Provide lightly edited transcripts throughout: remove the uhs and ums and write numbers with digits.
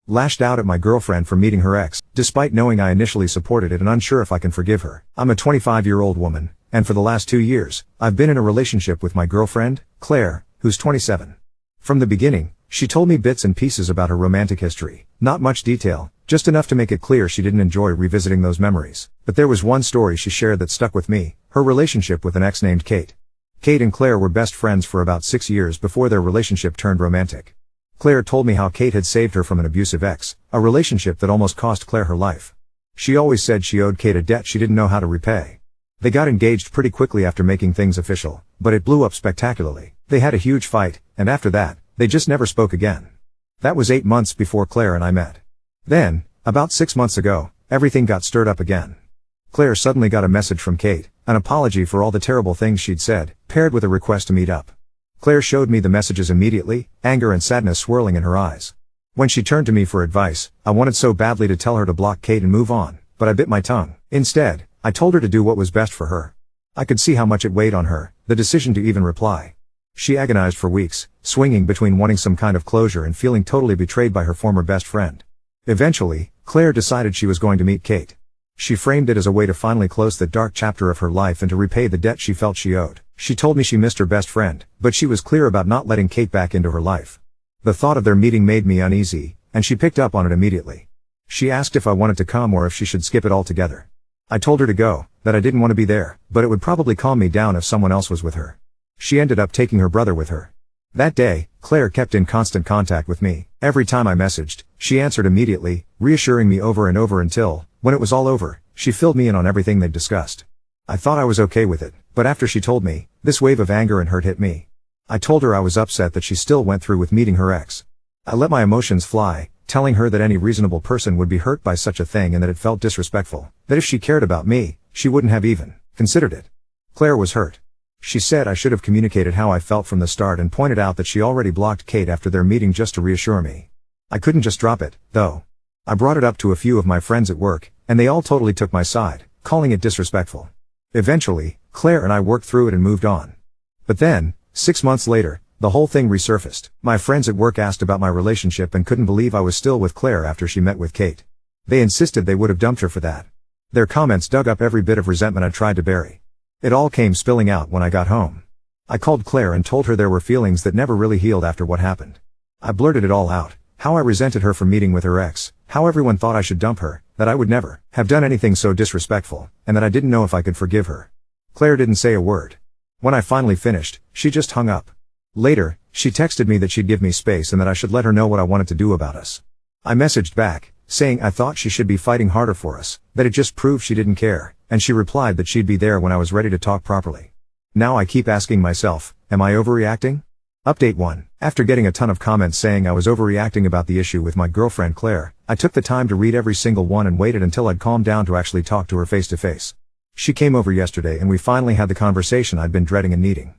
Lashed out at my girlfriend for meeting her ex, despite knowing I initially supported it and unsure if I can forgive her. I'm a 25-year-old woman, and for the last 2 years, I've been in a relationship with my girlfriend, Claire, who's 27. From the beginning, she told me bits and pieces about her romantic history. Not much detail, just enough to make it clear she didn't enjoy revisiting those memories. But there was one story she shared that stuck with me, her relationship with an ex named Kate. Kate and Claire were best friends for about 6 years before their relationship turned romantic. Claire told me how Kate had saved her from an abusive ex, a relationship that almost cost Claire her life. She always said she owed Kate a debt she didn't know how to repay. They got engaged pretty quickly after making things official, but it blew up spectacularly. They had a huge fight, and after that, they just never spoke again. That was 8 months before Claire and I met. Then, about 6 months ago, everything got stirred up again. Claire suddenly got a message from Kate, an apology for all the terrible things she'd said, paired with a request to meet up. Claire showed me the messages immediately, anger and sadness swirling in her eyes. When she turned to me for advice, I wanted so badly to tell her to block Kate and move on, but I bit my tongue. Instead, I told her to do what was best for her. I could see how much it weighed on her, the decision to even reply. She agonized for weeks, swinging between wanting some kind of closure and feeling totally betrayed by her former best friend. Eventually, Claire decided she was going to meet Kate. She framed it as a way to finally close the dark chapter of her life and to repay the debt she felt she owed. She told me she missed her best friend, but she was clear about not letting Kate back into her life. The thought of their meeting made me uneasy, and she picked up on it immediately. She asked if I wanted to come or if she should skip it altogether. I told her to go, that I didn't want to be there, but it would probably calm me down if someone else was with her. She ended up taking her brother with her. That day, Claire kept in constant contact with me. Every time I messaged, she answered immediately, reassuring me over and over until, when it was all over, she filled me in on everything they'd discussed. I thought I was okay with it, but after she told me, this wave of anger and hurt hit me. I told her I was upset that she still went through with meeting her ex. I let my emotions fly, telling her that any reasonable person would be hurt by such a thing and that it felt disrespectful, that if she cared about me, she wouldn't have even considered it. Claire was hurt. She said I should have communicated how I felt from the start and pointed out that she already blocked Kate after their meeting just to reassure me. I couldn't just drop it, though. I brought it up to a few of my friends at work, and they all totally took my side, calling it disrespectful. Eventually, Claire and I worked through it and moved on. But then, 6 months later, the whole thing resurfaced. My friends at work asked about my relationship and couldn't believe I was still with Claire after she met with Kate. They insisted they would have dumped her for that. Their comments dug up every bit of resentment I tried to bury. It all came spilling out when I got home. I called Claire and told her there were feelings that never really healed after what happened. I blurted it all out, how I resented her for meeting with her ex, how everyone thought I should dump her, that I would never have done anything so disrespectful, and that I didn't know if I could forgive her. Claire didn't say a word. When I finally finished, she just hung up. Later, she texted me that she'd give me space and that I should let her know what I wanted to do about us. I messaged back, saying I thought she should be fighting harder for us, that it just proved she didn't care, and she replied that she'd be there when I was ready to talk properly. Now I keep asking myself, am I overreacting? Update 1. After getting a ton of comments saying I was overreacting about the issue with my girlfriend Claire, I took the time to read every single one and waited until I'd calmed down to actually talk to her face to face. She came over yesterday and we finally had the conversation I'd been dreading and needing.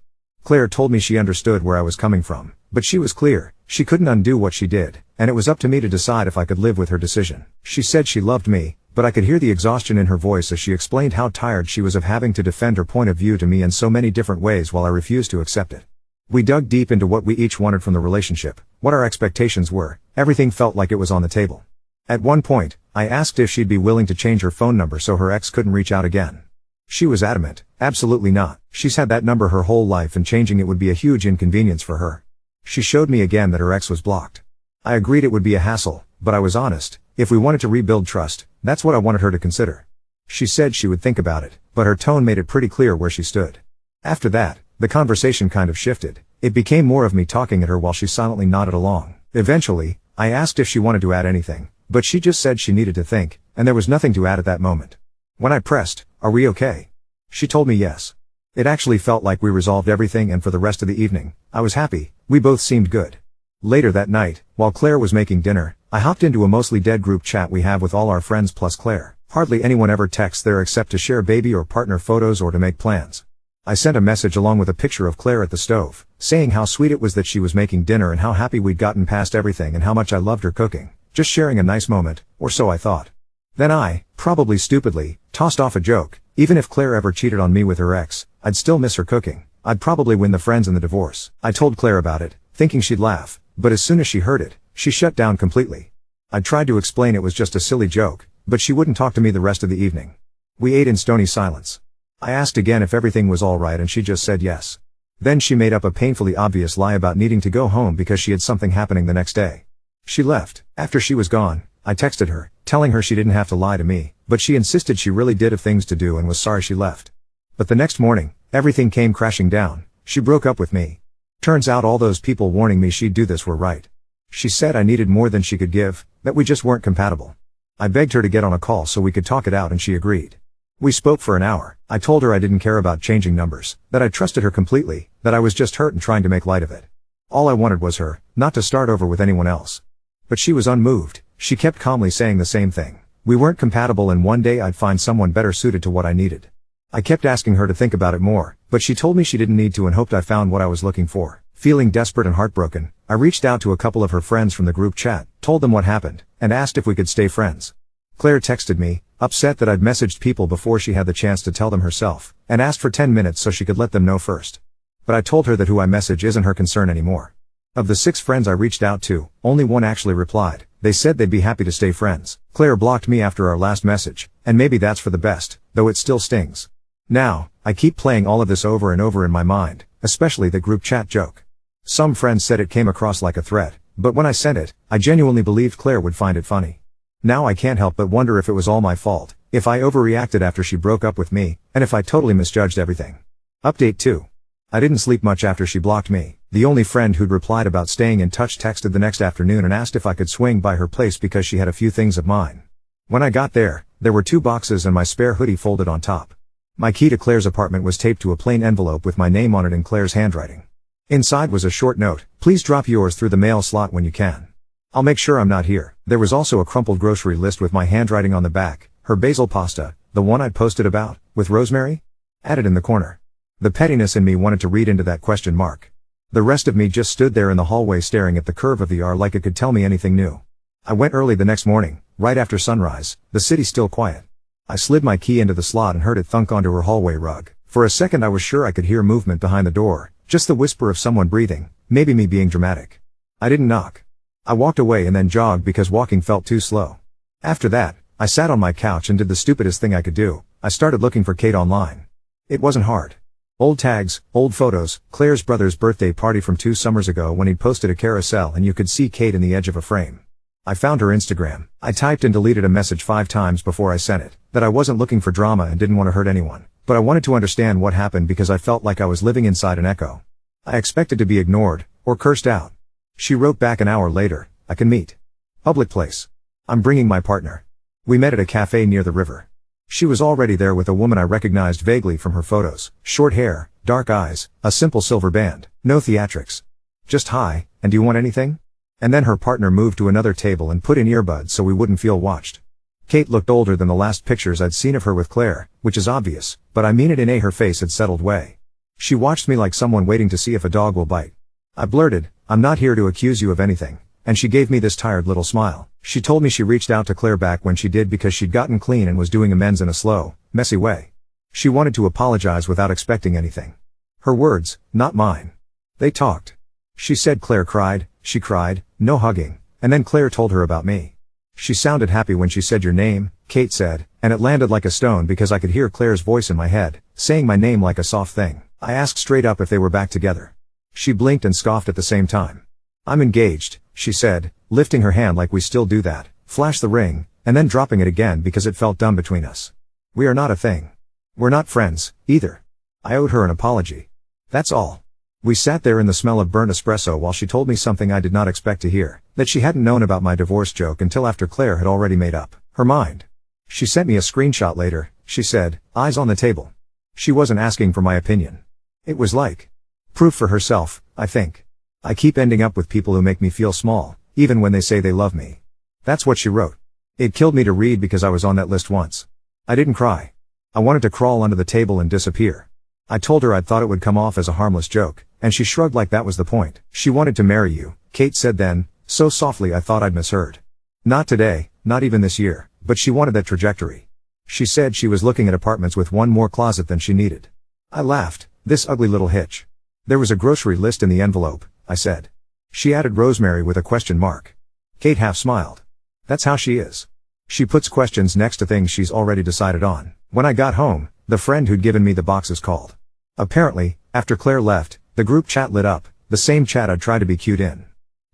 Claire told me she understood where I was coming from, but she was clear, she couldn't undo what she did, and it was up to me to decide if I could live with her decision. She said she loved me, but I could hear the exhaustion in her voice as she explained how tired she was of having to defend her point of view to me in so many different ways while I refused to accept it. We dug deep into what we each wanted from the relationship, what our expectations were. Everything felt like it was on the table. At one point, I asked if she'd be willing to change her phone number so her ex couldn't reach out again. She was adamant, absolutely not. She's had that number her whole life and changing it would be a huge inconvenience for her. She showed me again that her ex was blocked. I agreed it would be a hassle, but I was honest. If we wanted to rebuild trust, that's what I wanted her to consider. She said she would think about it, but her tone made it pretty clear where she stood. After that, the conversation kind of shifted. It became more of me talking at her while she silently nodded along. Eventually, I asked if she wanted to add anything, but she just said she needed to think, and there was nothing to add at that moment. When I pressed, "Are we okay?" she told me yes. It actually felt like we resolved everything, and for the rest of the evening, I was happy. We both seemed good. Later that night, while Claire was making dinner, I hopped into a mostly dead group chat we have with all our friends plus Claire. Hardly anyone ever texts there except to share baby or partner photos or to make plans. I sent a message along with a picture of Claire at the stove, saying how sweet it was that she was making dinner and how happy we'd gotten past everything and how much I loved her cooking. Just sharing a nice moment, or so I thought. Then I, probably stupidly, tossed off a joke. Even if Claire ever cheated on me with her ex, I'd still miss her cooking. I'd probably win the friends and the divorce. I told Claire about it, thinking she'd laugh, but as soon as she heard it, she shut down completely. I tried to explain it was just a silly joke, but she wouldn't talk to me the rest of the evening. We ate in stony silence. I asked again if everything was alright and she just said yes. Then she made up a painfully obvious lie about needing to go home because she had something happening the next day. She left. After she was gone, I texted her, telling her she didn't have to lie to me, but she insisted she really did have things to do and was sorry she left. But the next morning, everything came crashing down. She broke up with me. Turns out all those people warning me she'd do this were right. She said I needed more than she could give, that we just weren't compatible. I begged her to get on a call so we could talk it out and she agreed. We spoke for an hour. I told her I didn't care about changing numbers, that I trusted her completely, that I was just hurt and trying to make light of it. All I wanted was her, not to start over with anyone else. But she was unmoved. She kept calmly saying the same thing. We weren't compatible and one day I'd find someone better suited to what I needed. I kept asking her to think about it more, but she told me she didn't need to and hoped I found what I was looking for. Feeling desperate and heartbroken, I reached out to a couple of her friends from the group chat, told them what happened, and asked if we could stay friends. Claire texted me, upset that I'd messaged people before she had the chance to tell them herself, and asked for 10 minutes so she could let them know first. But I told her that who I message isn't her concern anymore. Of the 6 friends I reached out to, only one actually replied. They said they'd be happy to stay friends. Claire blocked me after our last message, and maybe that's for the best, though it still stings. Now, I keep playing all of this over and over in my mind, especially the group chat joke. Some friends said it came across like a threat, but when I sent it, I genuinely believed Claire would find it funny. Now I can't help but wonder if it was all my fault, if I overreacted after she broke up with me, and if I totally misjudged everything. Update 2. I didn't sleep much after she blocked me. The only friend who'd replied about staying in touch texted the next afternoon and asked if I could swing by her place because she had a few things of mine. When I got there were 2 boxes and my spare hoodie folded on top. My key to Claire's apartment was taped to a plain envelope with my name on it in Claire's handwriting. Inside was a short note, "Please drop yours through the mail slot when you can. I'll make sure I'm not here." There was also a crumpled grocery list with my handwriting on the back, her basil pasta, the one I'd posted about, with rosemary, added in the corner. The pettiness in me wanted to read into that question mark. The rest of me just stood there in the hallway staring at the curve of the R like it could tell me anything new. I went early the next morning, right after sunrise, the city still quiet. I slid my key into the slot and heard it thunk onto her hallway rug. For a second I was sure I could hear movement behind the door, just the whisper of someone breathing, maybe me being dramatic. I didn't knock. I walked away and then jogged because walking felt too slow. After that, I sat on my couch and did the stupidest thing I could do. I started looking for Kate online. It wasn't hard. Old tags, old photos, Claire's brother's birthday party from 2 summers ago when he'd posted a carousel and you could see Kate in the edge of a frame. I found her Instagram. I typed and deleted a message 5 times before I sent it, that I wasn't looking for drama and didn't want to hurt anyone, but I wanted to understand what happened because I felt like I was living inside an echo. I expected to be ignored, or cursed out. She wrote back an hour later, "I can meet. Public place. I'm bringing my partner. We met at a cafe near the river." She was already there with a woman I recognized vaguely from her photos. Short hair, dark eyes, a simple silver band. No theatrics. Just hi, and do you want anything? And then her partner moved to another table and put in earbuds so we wouldn't feel watched. Kate looked older than the last pictures I'd seen of her with Claire, which is obvious, but I mean it in her face had settled way. She watched me like someone waiting to see if a dog will bite. I blurted, "I'm not here to accuse you of anything," and she gave me this tired little smile. She told me she reached out to Claire back when she did because she'd gotten clean and was doing amends in a slow, messy way. She wanted to apologize without expecting anything. Her words, not mine. They talked. She said Claire cried, she cried, no hugging, and then Claire told her about me. She sounded happy when she said your name, Kate said, and it landed like a stone because I could hear Claire's voice in my head, saying my name like a soft thing. I asked straight up if they were back together. She blinked and scoffed at the same time. "I'm engaged," she said, lifting her hand like we still do that, flashed the ring, and then dropping it again because it felt dumb between us. "We are not a thing. We're not friends, either." I owed her an apology. That's all. We sat there in the smell of burnt espresso while she told me something I did not expect to hear, that she hadn't known about my divorce joke until after Claire had already made up her mind. She sent me a screenshot later. She said, "Eyes on the table." She wasn't asking for my opinion. It was like proof for herself, I think. I keep ending up with people who make me feel small, even when they say they love me. That's what she wrote. It killed me to read because I was on that list once. I didn't cry. I wanted to crawl under the table and disappear. I told her I'd thought it would come off as a harmless joke, and she shrugged like that was the point. "She wanted to marry you," Kate said then, so softly I thought I'd misheard. "Not today, not even this year, but she wanted that trajectory." She said she was looking at apartments with one more closet than she needed. I laughed, this ugly little hitch. "There was a grocery list in the envelope," I said. She added rosemary with a question mark. Kate half smiled. That's how she is. She puts questions next to things she's already decided on. When I got home, the friend who'd given me the boxes called. Apparently, after Claire left, the group chat lit up, the same chat I'd tried to be cued in.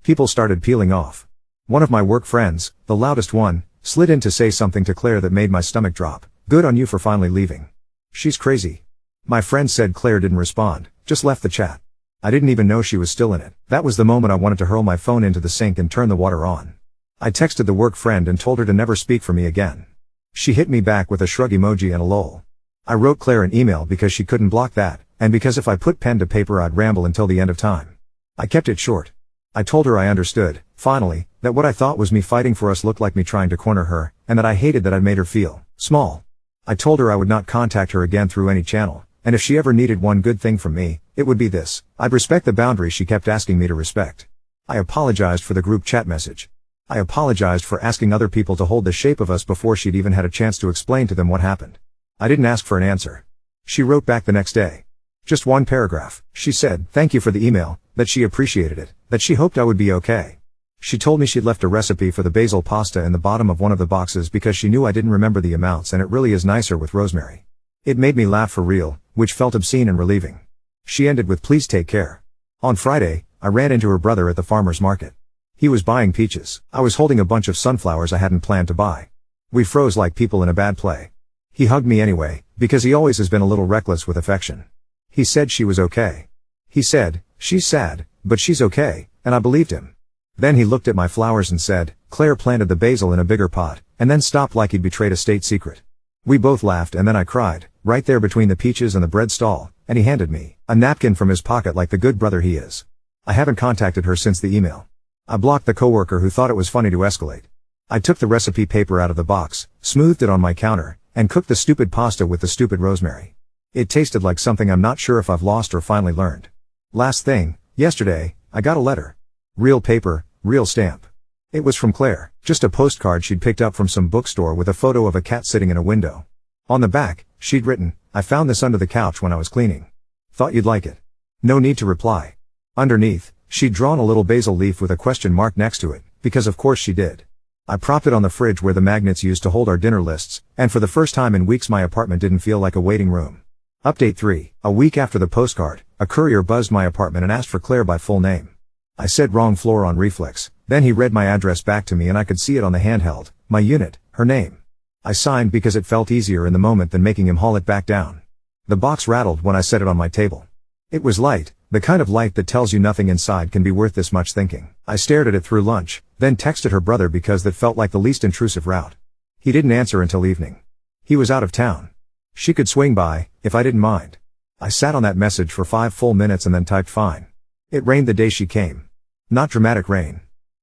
People started peeling off. One of my work friends, the loudest one, slid in to say something to Claire that made my stomach drop. Good on you for finally leaving. She's crazy. My friend said Claire didn't respond, just left the chat. I didn't even know she was still in it. That was the moment I wanted to hurl my phone into the sink and turn the water on. I texted the work friend and told her to never speak for me again. She hit me back with a shrug emoji and a lol. I wrote Claire an email because she couldn't block that, and because if I put pen to paper I'd ramble until the end of time. I kept it short. I told her I understood, finally, that what I thought was me fighting for us looked like me trying to corner her, and that I hated that I'd made her feel small. I told her I would not contact her again through any channel, and if she ever needed one good thing from me, it would be this: I'd respect the boundaries she kept asking me to respect. I apologized for the group chat message. I apologized for asking other people to hold the shape of us before she'd even had a chance to explain to them what happened. I didn't ask for an answer. She wrote back the next day. Just one paragraph. She said, thank you for the email, that she appreciated it, that she hoped I would be okay. She told me she'd left a recipe for the basil pasta in the bottom of one of the boxes because she knew I didn't remember the amounts and it really is nicer with rosemary. It made me laugh for real, which felt obscene and relieving. She ended with please take care. On Friday, I ran into her brother at the farmer's market. He was buying peaches. I was holding a bunch of sunflowers I hadn't planned to buy. We froze like people in a bad play. He hugged me anyway, because he always has been a little reckless with affection. He said she was okay. He said, she's sad, but she's okay, and I believed him. Then he looked at my flowers and said, Claire planted the basil in a bigger pot, and then stopped like he'd betrayed a state secret. We both laughed and then I cried, right there between the peaches and the bread stall, and he handed me a napkin from his pocket like the good brother he is. I haven't contacted her since the email. I blocked the coworker who thought it was funny to escalate. I took the recipe paper out of the box, smoothed it on my counter, and cooked the stupid pasta with the stupid rosemary. It tasted like something I'm not sure if I've lost or finally learned. Last thing, yesterday, I got a letter. Real paper, real stamp. It was from Claire, just a postcard she'd picked up from some bookstore with a photo of a cat sitting in a window. On the back, she'd written, I found this under the couch when I was cleaning. Thought you'd like it. No need to reply. Underneath, she'd drawn a little basil leaf with a question mark next to it, because of course she did. I propped it on the fridge where the magnets used to hold our dinner lists, and for the first time in weeks my apartment didn't feel like a waiting room. Update 3. A week after the postcard, a courier buzzed my apartment and asked for Claire by full name. I said wrong floor on reflex, then he read my address back to me and I could see it on the handheld, my unit, her name. I signed because it felt easier in the moment than making him haul it back down. The box rattled when I set it on my table. It was light, the kind of light that tells you nothing inside can be worth this much thinking. I stared at it through lunch, then texted her brother because that felt like the least intrusive route. He didn't answer until evening. He was out of town. She could swing by, if I didn't mind. I sat on that message for 5 full minutes and then typed fine. It rained the day she came. Not dramatic rain.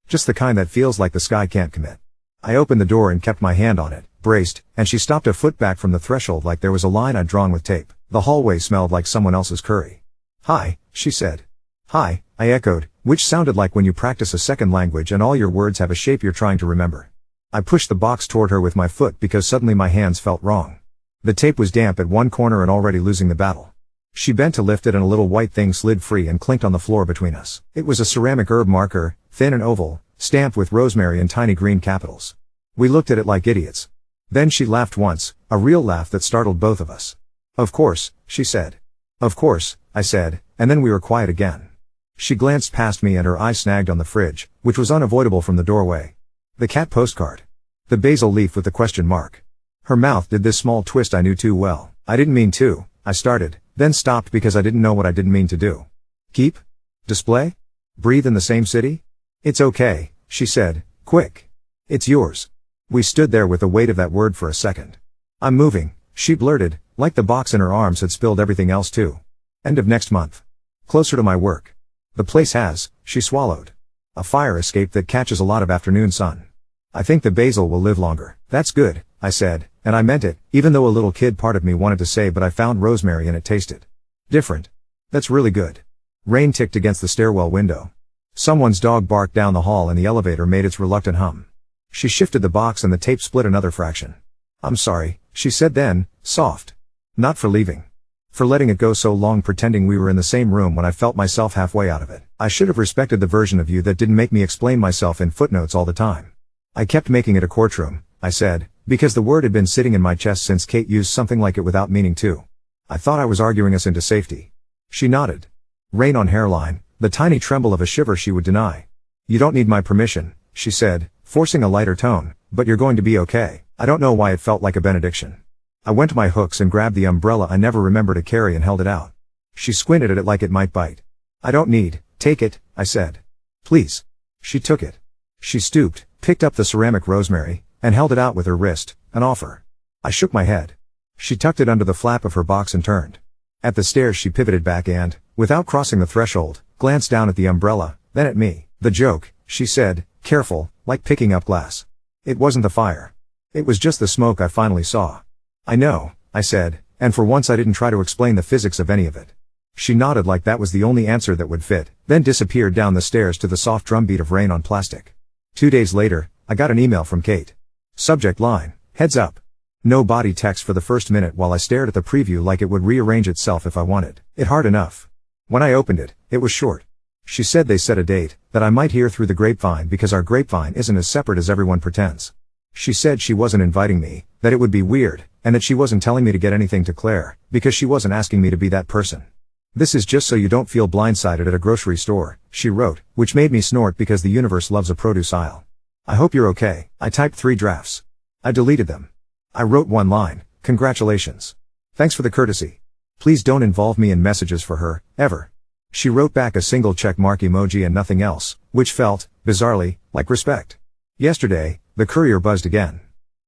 Just the kind that feels like the sky can't commit. I opened the door and kept my hand on it, braced, and she stopped a foot back from the threshold like there was a line I'd drawn with tape. The hallway smelled like someone else's curry. Hi, she said. Hi, I echoed, which sounded like when you practice a second language and all your words have a shape you're trying to remember. I pushed the box toward her with my foot because suddenly my hands felt wrong. The tape was damp at one corner and already losing the battle. She bent to lift it and a little white thing slid free and clinked on the floor between us. It was a ceramic herb marker, thin and oval, stamped with rosemary in tiny green capitals. We looked at it like idiots. Then she laughed once, a real laugh that startled both of us. Of course, she said. Of course, I said, and then we were quiet again. She glanced past me and her eye snagged on the fridge, which was unavoidable from the doorway. The cat postcard. The basil leaf with the question mark. Her mouth did this small twist I knew too well. I didn't mean to, I started, then stopped because I didn't know what I didn't mean to do. Keep? Display? Breathe in the same city? It's okay, she said, quick. It's yours. We stood there with the weight of that word for a second. I'm moving, she blurted, like the box in her arms had spilled everything else too. End of next month. Closer to my work. The place has, she swallowed. A fire escape that catches a lot of afternoon sun. I think the basil will live longer. That's good, I said, and I meant it, even though a little kid part of me wanted to say but I found rosemary and it tasted different. That's really good. Rain ticked against the stairwell window. Someone's dog barked down the hall and the elevator made its reluctant hum. She shifted the box and the tape split another fraction. I'm sorry, she said then, soft. Not for leaving. For letting it go so long pretending we were in the same room when I felt myself halfway out of it. I should have respected the version of you that didn't make me explain myself in footnotes all the time. I kept making it a courtroom, I said, because the word had been sitting in my chest since Kate used something like it without meaning to. I thought I was arguing us into safety. She nodded. Rain on hairline, the tiny tremble of a shiver she would deny. You don't need my permission, she said, forcing a lighter tone, but you're going to be okay. I don't know why it felt like a benediction. I went to my hooks and grabbed the umbrella I never remember to carry and held it out. She squinted at it like it might bite. I don't need, take it, I said. Please. She took it. She stooped, picked up the ceramic rosemary, and held it out with her wrist, an offer. I shook my head. She tucked it under the flap of her box and turned. At the stairs she pivoted back and, without crossing the threshold, glanced down at the umbrella, then at me. The joke, she said, careful, like picking up glass. It wasn't the fire. It was just the smoke I finally saw. I know, I said, and for once I didn't try to explain the physics of any of it. She nodded like that was the only answer that would fit, then disappeared down the stairs to the soft drumbeat of rain on plastic. 2 days later, I got an email from Kate. Subject line, heads up. No body text for the first minute while I stared at the preview like it would rearrange itself if I wanted it hard enough. When I opened it, it was short. She said they set a date, that I might hear through the grapevine because our grapevine isn't as separate as everyone pretends. She said she wasn't inviting me, that it would be weird, and that she wasn't telling me to get anything to Claire, because she wasn't asking me to be that person. This is just so you don't feel blindsided at a grocery store, she wrote, which made me snort because the universe loves a produce aisle. I hope you're okay. I typed 3 drafts. I deleted them. I wrote one line, congratulations. Thanks for the courtesy. Please don't involve me in messages for her, ever. She wrote back a single check mark emoji and nothing else, which felt, bizarrely, like respect. Yesterday, the courier buzzed again.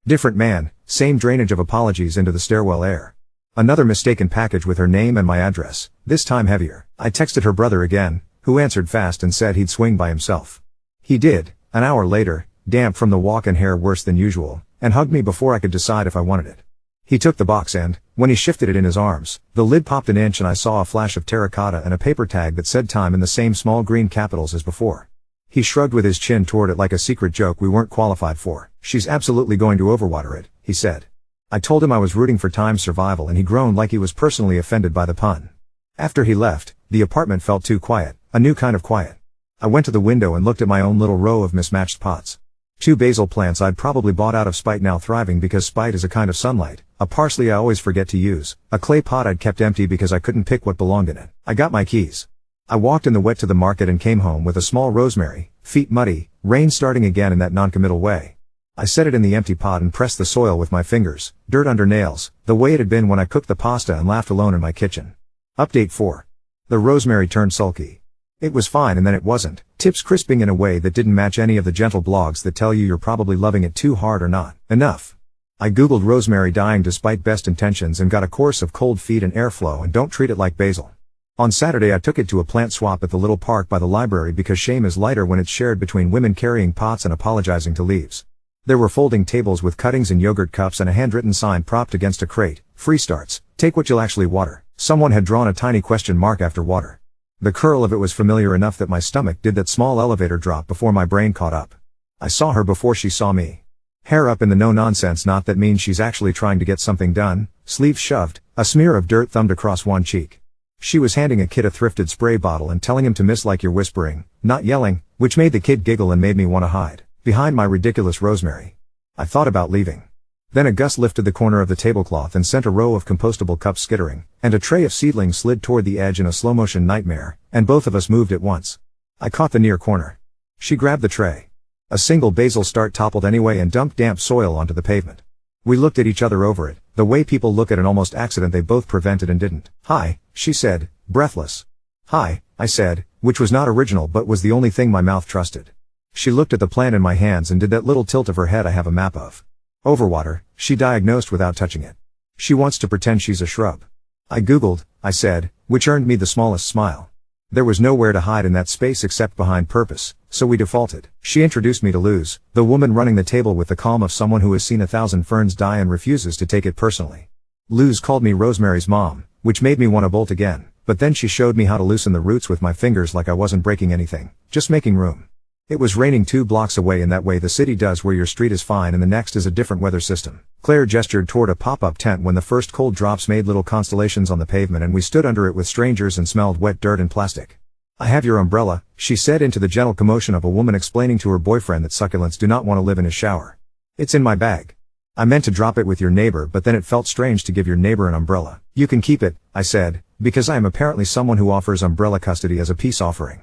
Different man, same drainage of apologies into the stairwell air. Another mistaken package with her name and my address, this time heavier. I texted her brother again, who answered fast and said he'd swing by himself. He did, an hour later, damp from the walk and hair worse than usual, and hugged me before I could decide if I wanted it. He took the box and, when he shifted it in his arms, the lid popped an inch and I saw a flash of terracotta and a paper tag that said time in the same small green capitals as before. He shrugged with his chin toward it like a secret joke we weren't qualified for. She's absolutely going to overwater it, he said. I told him I was rooting for Time's survival and he groaned like he was personally offended by the pun. After he left, the apartment felt too quiet, a new kind of quiet. I went to the window and looked at my own little row of mismatched pots. 2 basil plants I'd probably bought out of spite now thriving because spite is a kind of sunlight, a parsley I always forget to use, a clay pot I'd kept empty because I couldn't pick what belonged in it. I got my keys. I walked in the wet to the market and came home with a small rosemary, feet muddy, rain starting again in that noncommittal way. I set it in the empty pot and pressed the soil with my fingers, dirt under nails, the way it had been when I cooked the pasta and laughed alone in my kitchen. Update 4. The rosemary turned sulky. It was fine and then it wasn't, tips crisping in a way that didn't match any of the gentle blogs that tell you you're probably loving it too hard or not enough. I googled rosemary dying despite best intentions and got a course of cold feet and airflow and don't treat it like basil. On Saturday I took it to a plant swap at the little park by the library because shame is lighter when it's shared between women carrying pots and apologizing to leaves. There were folding tables with cuttings and yogurt cups and a handwritten sign propped against a crate, free starts, take what you'll actually water. Someone had drawn a tiny question mark after water. The curl of it was familiar enough that my stomach did that small elevator drop before my brain caught up. I saw her before she saw me. Hair up in the no-nonsense knot that means she's actually trying to get something done, sleeves shoved, a smear of dirt thumbed across one cheek. She was handing a kid a thrifted spray bottle and telling him to miss like you're whispering, not yelling, which made the kid giggle and made me want to hide behind my ridiculous rosemary. I thought about leaving. Then a gust lifted the corner of the tablecloth and sent a row of compostable cups skittering, and a tray of seedlings slid toward the edge in a slow-motion nightmare, and both of us moved at once. I caught the near corner. She grabbed the tray. A single basil start toppled anyway and dumped damp soil onto the pavement. We looked at each other over it, the way people look at an almost accident they both prevented and didn't. Hi, she said, breathless. Hi, I said, which was not original but was the only thing my mouth trusted. She looked at the plant in my hands and did that little tilt of her head I have a map of. Overwater, she diagnosed without touching it. She wants to pretend she's a shrub. I googled, I said, which earned me the smallest smile. There was nowhere to hide in that space except behind purpose, so we defaulted. She introduced me to Luz, the woman running the table with the calm of someone who has seen 1,000 ferns die and refuses to take it personally. Luz called me Rosemary's mom, which made me want to bolt again, but then she showed me how to loosen the roots with my fingers like I wasn't breaking anything, just making room. It was raining 2 blocks away in that way the city does where your street is fine and the next is a different weather system. Claire gestured toward a pop-up tent when the first cold drops made little constellations on the pavement and we stood under it with strangers and smelled wet dirt and plastic. I have your umbrella, she said into the gentle commotion of a woman explaining to her boyfriend that succulents do not want to live in his shower. It's in my bag. I meant to drop it with your neighbor, but then it felt strange to give your neighbor an umbrella. You can keep it, I said, because I am apparently someone who offers umbrella custody as a peace offering.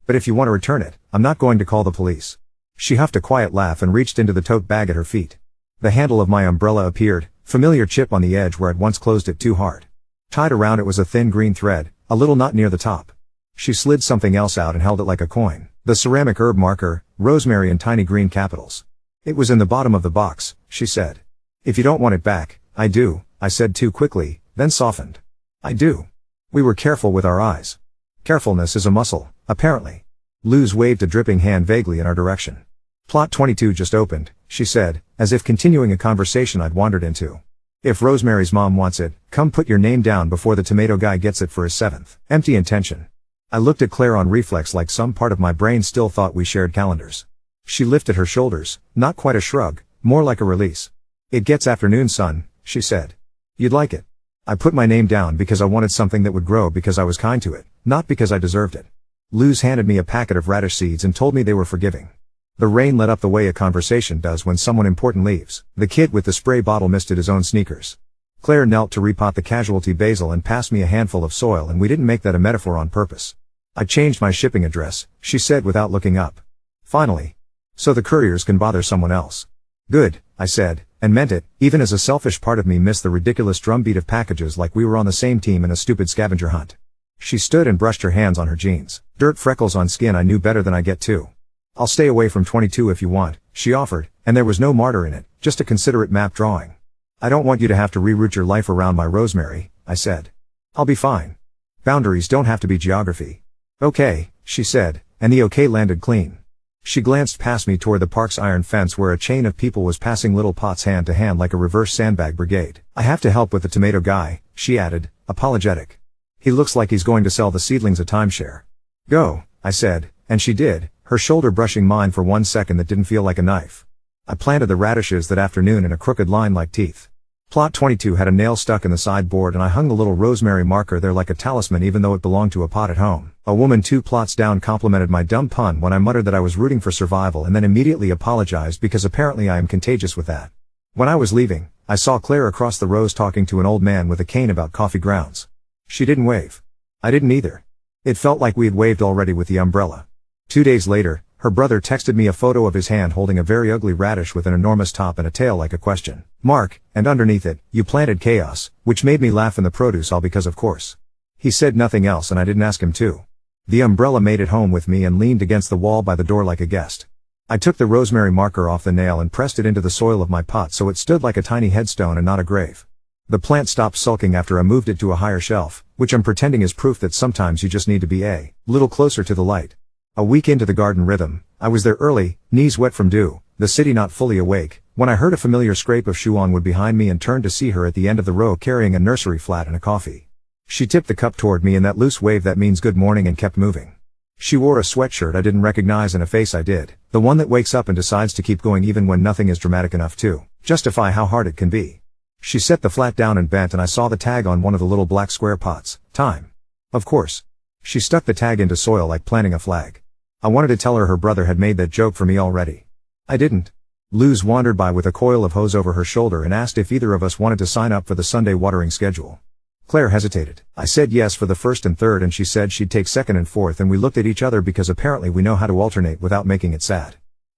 But if you want to return it, I'm not going to call the police. She huffed a quiet laugh and reached into the tote bag at her feet. The handle of my umbrella appeared, familiar chip on the edge where I'd once closed it too hard. Tied around it was a thin green thread, a little knot near the top. She slid something else out and held it like a coin. The ceramic herb marker, rosemary in tiny green capitals. It was in the bottom of the box, she said. If you don't want it back, I do, I said too quickly, then softened. I do. We were careful with our eyes. Carefulness is a muscle, apparently. Luz waved a dripping hand vaguely in our direction. Plot 22 just opened, she said, as if continuing a conversation I'd wandered into. If Rosemary's mom wants it, come put your name down before the tomato guy gets it for his 7th. Empty intention. I looked at Claire on reflex like some part of my brain still thought we shared calendars. She lifted her shoulders, not quite a shrug, more like a release. It gets afternoon sun, she said. You'd like it. I put my name down because I wanted something that would grow because I was kind to it, not because I deserved it. Luz handed me a packet of radish seeds and told me they were forgiving. The rain let up the way a conversation does when someone important leaves. The kid with the spray bottle misted his own sneakers. Claire knelt to repot the casualty basil and passed me a handful of soil, and we didn't make that a metaphor on purpose. I changed my shipping address, she said without looking up. Finally. So the couriers can bother someone else. Good, I said, and meant it, even as a selfish part of me missed the ridiculous drumbeat of packages like we were on the same team in a stupid scavenger hunt. She stood and brushed her hands on her jeans. Dirt freckles on skin I knew better than I get too. I'll stay away from 22 if you want, she offered, and there was no martyr in it, just a considerate map drawing. I don't want you to have to reroute your life around my Rosemary, I said. I'll be fine. Boundaries don't have to be geography. Okay, she said, and the okay landed clean. She glanced past me toward the park's iron fence where a chain of people was passing little pots hand to hand like a reverse sandbag brigade. I have to help with the tomato guy, she added, apologetic. He looks like he's going to sell the seedlings a timeshare. Go, I said, and she did, her shoulder brushing mine for 1 second that didn't feel like a knife. I planted the radishes that afternoon in a crooked line like teeth. Plot 22 had a nail stuck in the sideboard and I hung the little rosemary marker there like a talisman even though it belonged to a pot at home. A woman 2 plots down complimented my dumb pun when I muttered that I was rooting for survival and then immediately apologized because apparently I am contagious with that. When I was leaving, I saw Claire across the rows talking to an old man with a cane about coffee grounds. She didn't wave. I didn't either. It felt like we had waved already with the umbrella. 2 days later, her brother texted me a photo of his hand holding a very ugly radish with an enormous top and a tail like a question mark, and underneath it, you planted chaos, which made me laugh in the produce all because of course. He said nothing else and I didn't ask him to. The umbrella made it home with me and leaned against the wall by the door like a guest. I took the rosemary marker off the nail and pressed it into the soil of my pot so it stood like a tiny headstone and not a grave. The plant stopped sulking after I moved it to a higher shelf, which I'm pretending is proof that sometimes you just need to be a little closer to the light. A week into the garden rhythm, I was there early, knees wet from dew, the city not fully awake, when I heard a familiar scrape of shoe on wood behind me and turned to see her at the end of the row carrying a nursery flat and a coffee. She tipped the cup toward me in that loose wave that means good morning and kept moving. She wore a sweatshirt I didn't recognize and a face I did, the one that wakes up and decides to keep going even when nothing is dramatic enough to justify how hard it can be. She set the flat down and bent and I saw the tag on one of the little black square pots, time. Of course. She stuck the tag into soil like planting a flag. I wanted to tell her brother had made that joke for me already. I didn't. Luz wandered by with a coil of hose over her shoulder and asked if either of us wanted to sign up for the Sunday watering schedule. Claire hesitated. I said yes for the 1st and 3rd and she said she'd take 2nd and 4th and we looked at each other because apparently we know how to alternate without making it sad.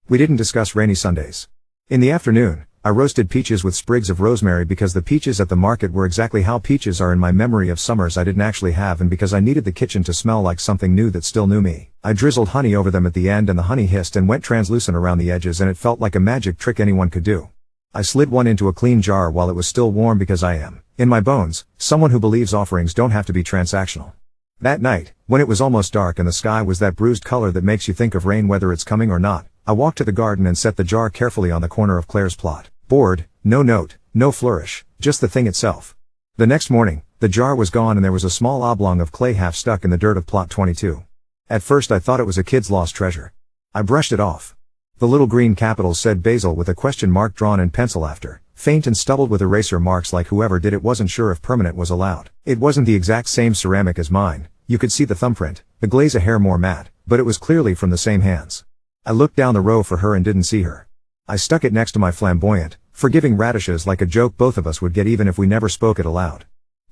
We didn't discuss rainy Sundays. In the afternoon, I roasted peaches with sprigs of rosemary because the peaches at the market were exactly how peaches are in my memory of summers I didn't actually have and because I needed the kitchen to smell like something new that still knew me. I drizzled honey over them at the end and the honey hissed and went translucent around the edges and it felt like a magic trick anyone could do. I slid one into a clean jar while it was still warm because I am, in my bones, someone who believes offerings don't have to be transactional. That night, when it was almost dark and the sky was that bruised color that makes you think of rain whether it's coming or not, I walked to the garden and set the jar carefully on the corner of Claire's plot. Board, no note, no flourish, just the thing itself. The next morning, the jar was gone and there was a small oblong of clay half stuck in the dirt of plot 22. At first I thought it was a kid's lost treasure. I brushed it off. The little green capitals said basil with a question mark drawn in pencil after, faint and stubbled with eraser marks like whoever did it wasn't sure if permanent was allowed. It wasn't the exact same ceramic as mine, You could see the thumbprint, the glaze a hair more matte, but it was clearly from the same hands. I looked down the row for her and didn't see her. I stuck it next to my flamboyant, forgiving radishes like a joke both of us would get even if we never spoke it aloud.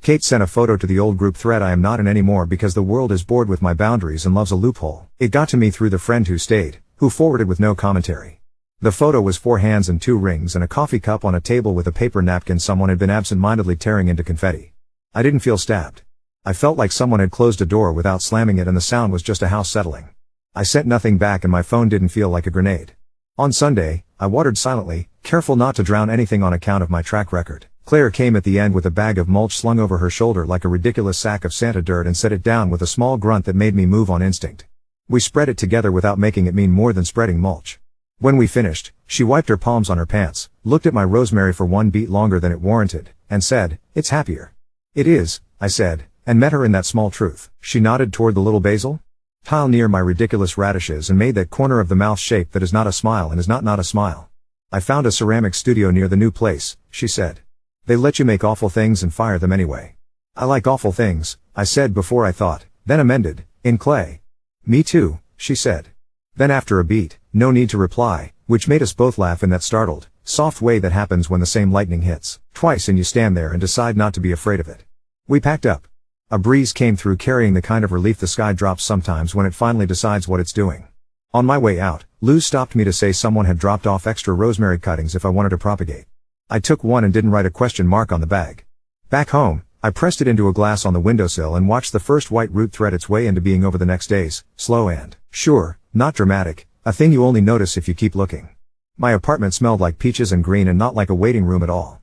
Kate sent a photo to the old group thread I am not in anymore because the world is bored with my boundaries and loves a loophole. It got to me through the friend who stayed, who forwarded with no commentary. The photo was 4 hands and 2 rings and a coffee cup on a table with a paper napkin someone had been absent-mindedly tearing into confetti. I didn't feel stabbed. I felt like someone had closed a door without slamming it and the sound was just a house settling. I sent nothing back and my phone didn't feel like a grenade. On Sunday, I watered silently, careful not to drown anything on account of my track record. Claire came at the end with a bag of mulch slung over her shoulder like a ridiculous sack of Santa dirt and set it down with a small grunt that made me move on instinct. We spread it together without making it mean more than spreading mulch. When we finished, she wiped her palms on her pants, looked at my rosemary for 1 beat longer than it warranted, and said, "It's happier." "It is," I said, and met her in that small truth. She nodded toward the little basil tile near my ridiculous radishes and made that corner of the mouth shape that is not a smile and is not a smile. "I found a ceramic studio near the new place," she said. "They let you make awful things and fire them anyway." "I like awful things," I said before I thought, then amended, "in clay." "Me too," she said. Then after a beat, no need to reply, which made us both laugh in that startled, soft way that happens when the same lightning hits twice and you stand there and decide not to be afraid of it. We packed up. A breeze came through carrying the kind of relief the sky drops sometimes when it finally decides what it's doing. On my way out, Lou stopped me to say someone had dropped off extra rosemary cuttings if I wanted to propagate. I took one and didn't write a question mark on the bag. Back home, I pressed it into a glass on the windowsill and watched the first white root thread its way into being over the next days, slow and, sure, not dramatic, a thing you only notice if you keep looking. My apartment smelled like peaches and green and not like a waiting room at all.